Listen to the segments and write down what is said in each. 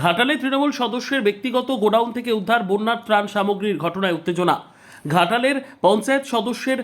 ঘাটালে তৃণমূল সদস্যের ব্যক্তিগত গোডাউন থেকে উদ্ধার বন্যার ত্রাণ সামগ্রীর ঘটনায় উত্তেজনা। ঘাটালের পঞ্চায়েত সদস্যের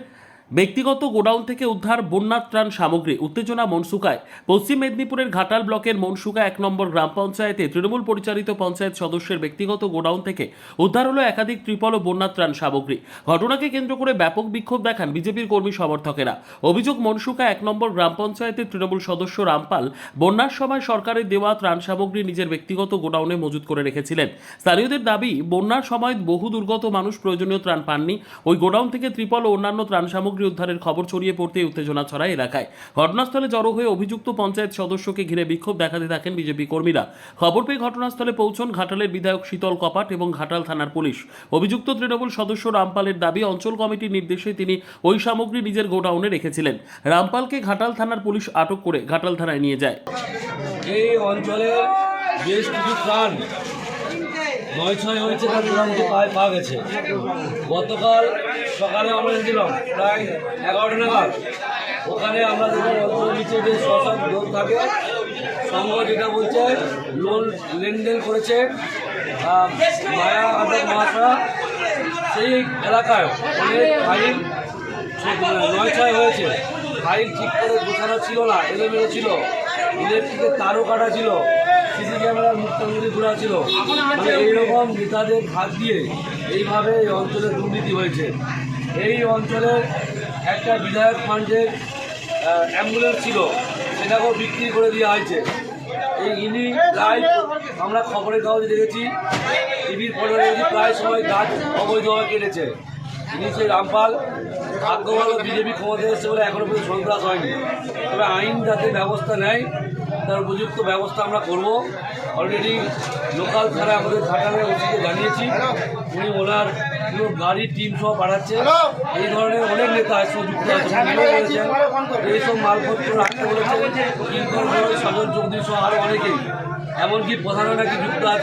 ব্যক্তিগত গোডাউন থেকে উদ্ধার বন্যার ত্রাণ সামগ্রী, উত্তেজনা মনসুকায়। পশ্চিম মেদিনীপুরের ঘাটাল ব্লকের মনসুকা 1 নম্বর গ্রাম পঞ্চায়েতে তৃণমূল পরিচালিত পঞ্চায়েত সদস্যের ব্যক্তিগত গোডাউন থেকে উদ্ধার হলো একাধিক ত্রিপল ও বন্যার ত্রাণ সামগ্রী। ঘটনাকে কেন্দ্র করে ব্যাপক বিক্ষোভ দেখান বিজেপির কর্মী সমর্থকেরা। অভিযোগ, মনসুকা 1 নম্বর গ্রাম পঞ্চায়েতের তৃণমূল সদস্য রামপাল বন্যার সময় সরকারের দেওয়া ত্রাণ সামগ্রী নিজের ব্যক্তিগত গোডাউনে মজুত করে রেখেছিলেন। স্থানীয়দের দাবি, বন্যার সময় বহু দুর্গত মানুষ প্রয়োজনীয় ত্রাণ পাননি। ওই গোডাউন থেকে ত্রিপল ও অন্যান্য ত্রাণ সামগ্রী উদ্ধারের খবর ছড়িয়ে পড়তে উত্তেজনা ছড়ায় এলাকায়। ঘটনাস্থলে জড়ো হয়ে অভিযুক্ত পঞ্চায়েত সদস্যকে ঘিরে বিক্ষোভ দেখাতে থাকেন বিজেপি কর্মীরা। খবর পেয়ে ঘটনাস্থলে পৌঁছন ঘাটালের বিধায়ক শীতল কপাট এবং ঘাটাল থানার পুলিশ। অভিযুক্ত তৃণমূল সদস্য রামপালের দাবি, অঞ্চল কমিটির নির্দেশে তিনি ওই সামগ্রী নিজের গোডাউনে রেখেছিলেন। রামপালকে ঘাটাল থানার পুলিশ আটক করে ঘাটাল থানায় নিয়ে যায়। এই অঞ্চলের বেশ কিছু ত্রাণ নয় হয়েছে, তার মোটামুটি পাওয়া গেছে। গতকাল সকালে আমরা গেছিলাম প্রায় 11টা নাগাদ। ওখানে আমরা দেখলাম অঞ্চলের নিচে যে শ্মশান লোন থাকে, সংঘ যেটা বলছে লোন লেনদেন করেছে মায়া আদর মহাশয়া, সেই এলাকায় অনেক ফাইল 9 হয়েছে। ফাইল ঠিক করে গোছানো ছিল না, এলোমেলো ছিল, ইলেকট্রিকের তারও কাটা ছিল, সিসি ক্যামেরার মুক্তাঙ্গুলি ঘোরা ছিল। মানে এইরকম নেতাদের হাত দিয়ে এইভাবে এই অঞ্চলে দুর্নীতি হয়েছে। এই অঞ্চলের একটা বিধায়ক ফান্ডের অ্যাম্বুলেন্স ছিল, সেটাকেও বিক্রি করে দেওয়া হয়েছে। ইনি প্রায় আমরা খবরের কাগজে দেখেছি, টিভির ফটো দেখেছি, প্রায় সময় গাছ অবৈধভাবে কেটেছে। ইনি সেই রামপাল। ভাগ্য ভালো বিজেপি ক্ষমতা এসেছে বলে এখনো পর্যন্ত সন্ত্রাস হয়নি। তবে আইন যাতে ব্যবস্থা নেয় তার উপযুক্ত ব্যবস্থা আমরা করব। অলরেডি লোকাল থানা আমাদের ঘাটালের ওসিকে জানিয়েছি, উনি ওনার পুরো গাড়ির টিম সহ পাঠাচ্ছে। এই ধরনের অনেক নেতা যুক্ত আছেন, এইসব মালপত্র রাখতে বলেছেন, কিন্তু সাজন চৌধুরী সহ আরও অনেকেই, এমনকি প্রধানও নাকি যুক্ত আছে।